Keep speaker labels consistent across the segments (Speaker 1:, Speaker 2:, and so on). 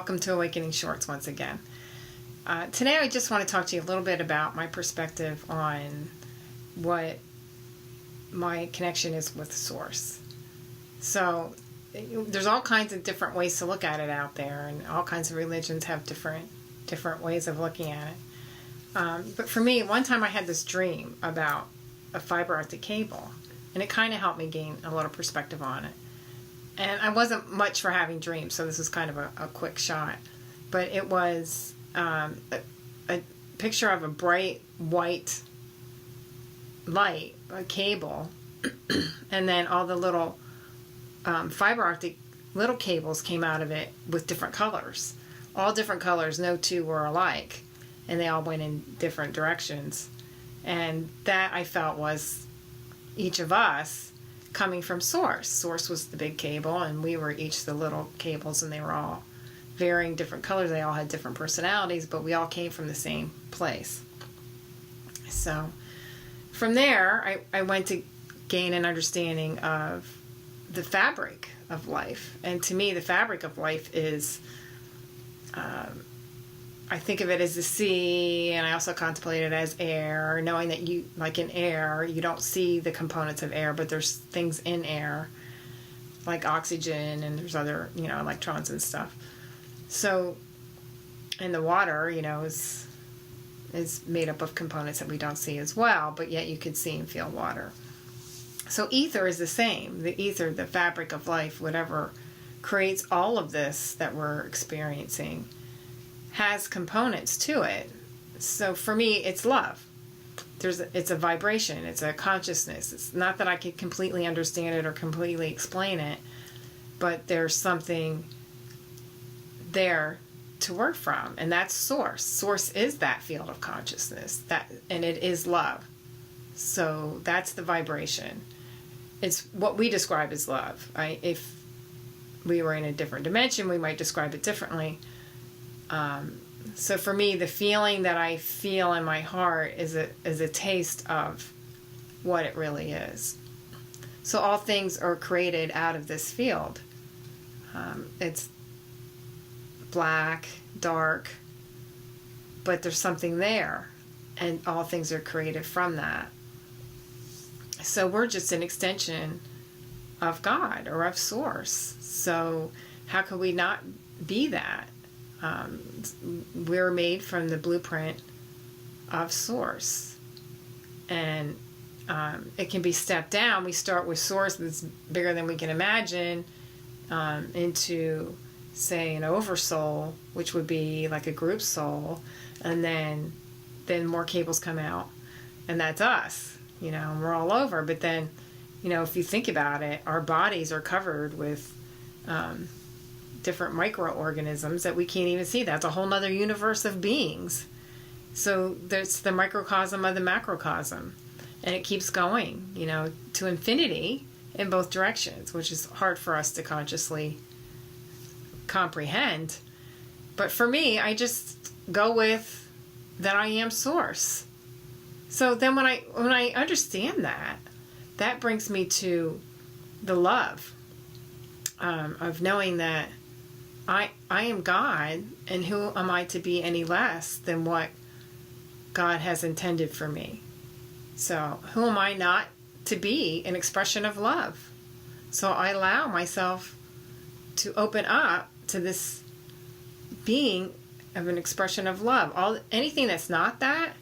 Speaker 1: welcome to Awakening Shorts once again. Today I just want to talk to you a little bit about my perspective on what my connection is with Source. So there's all kinds of different ways to look at it out there, and all kinds of religions have different ways of looking at it. But for me, one time I had this dream about a fiber optic cable, and it kind of helped me gain a little perspective on it. And I wasn't much for having dreams, so this is kind of a quick shot. But it was a picture of a bright white light, a cable, and then all the little fiber optic little cables came out of it with different colors. All different colors, no two were alike, and they all went in different directions. And that, I felt, was each of us coming from Source. Source was the big cable, and we were each the little cables, and they were all varying different colors. They all had different personalities, but we all came from the same place. So from there, I went to gain an understanding of the fabric of life. And to me, the fabric of life is, I think of it as the sea, and I also contemplate it as air, knowing that you, like in air, you don't see the components of air, but there's things in air, like oxygen, and there's other, electrons and stuff. So, and the water, is made up of components that we don't see as well, but yet you could see and feel water. So ether is the same. The ether, the fabric of life, whatever creates all of this that we're experiencing, has components to it. So for me, it's love. It's a vibration. It's a consciousness. It's not that I could completely understand it or completely explain it, but there's something there to work from, and that's Source. Source is that field of consciousness, and it is love. So that's the vibration. It's what we describe as love. If we were in a different dimension, we might describe it differently. So for me, the feeling that I feel in my heart is a taste of what it really is. So all things are created out of this field. It's black, dark, but there's something there, and all things are created from that. So we're just an extension of God or of Source. So how could we not be that? We're made from the blueprint of Source, and it can be stepped down. We start with Source that's bigger than we can imagine, into, say, an oversoul, which would be like a group soul, and then more cables come out, and that's us, and we're all over. But then, if you think about it, our bodies are covered with different microorganisms that we can't even see. That's a whole nother universe of beings. So there's the microcosm of the macrocosm, and it keeps going, to infinity in both directions, which is hard for us to consciously comprehend. But for me, I just go with that I am Source. So then when I understand that brings me to the love of knowing that I am God, and who am I to be any less than what God has intended for me? So who am I not to be an expression of love? So I allow myself to open up to this being of an expression of love. Anything that's not that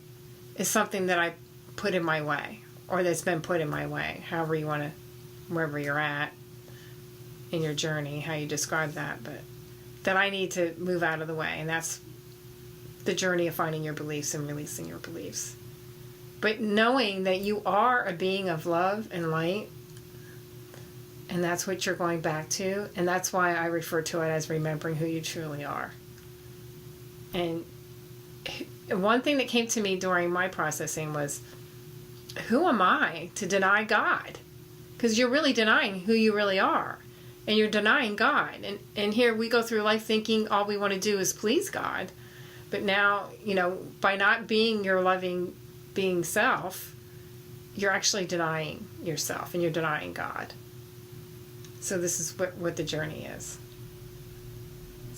Speaker 1: is something that I put in my way, or that's been put in my way, however you want to, wherever you're at in your journey, how you describe that, but that I need to move out of the way. And that's the journey of finding your beliefs and releasing your beliefs. But knowing that you are a being of love and light, and that's what you're going back to, and that's why I refer to it as remembering who you truly are. And one thing that came to me during my processing was, who am I to deny God? Because you're really denying who you really are. And you're denying God. And here we go through life thinking all we want to do is please God. But now, by not being your loving being self, you're actually denying yourself, and you're denying God. So this is what the journey is.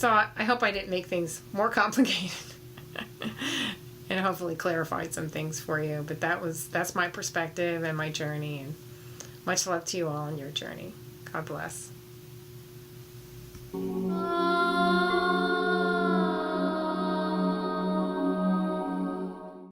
Speaker 1: So I hope I didn't make things more complicated. And hopefully clarified some things for you. But that's my perspective and my journey. And much love to you all on your journey. God bless.